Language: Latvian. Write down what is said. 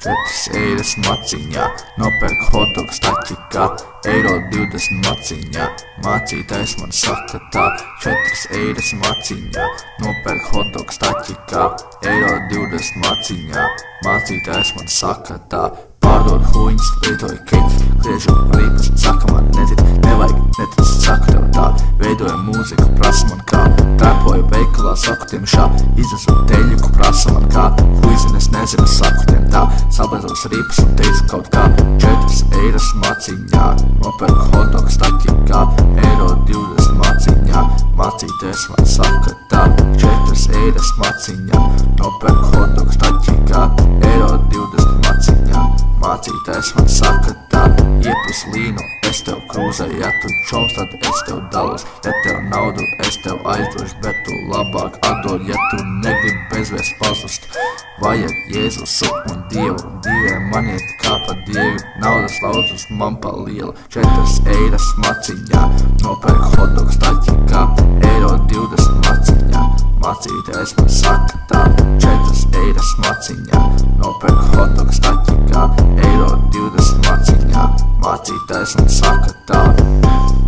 4 eiras maciņā, nopērk hotdogu staķikā, eiro 20 maciņā, mācītājs man saka tā. 4 eiras maciņā, nopērk hotdogu staķikā, eiro 20 maciņā, mācītājs man saka tā. Pārdod huņas, lietoju keķi, griežu rīpas, saka man netic, nevajag, netic, saku tev tā. Veidoju mūziku, prasa man kā, trapoju veikalā, saku tiem šā, iznesu teļiku, prasa man kā, huizin es nezinu, saku tiem tā. Sabēzos rīpas un teicu kaut kā, 4 eiras maciņā, nopērku hotdogu staķikā, eiro 20 maciņā, mācīties man saka tā. 4 eiras maciņā, nopērku hotdogu staķikā, eiro 20 maciņā, mācītājs man saka tā. Iepus līnu, es tev krūzēju, ja tu čoms, tad es tev dalos. Ja tev naudu, es tev aizdošu, bet tu labāk atdod, ja tu negribi bezvēst pazust. Vajag Jēzusu un Dievu, Dieviem man iet kā pa Dievu, naudas lauzus man pa lielu. 4 eiras maciņā, nopērku hotdogu staķikā, eiro 20 maciņā, mācītājs man saka tā. 4 eiras maciņā, nopērku hotdogu staķikā, eiro 20 maciņā, mācītājs man saka tā.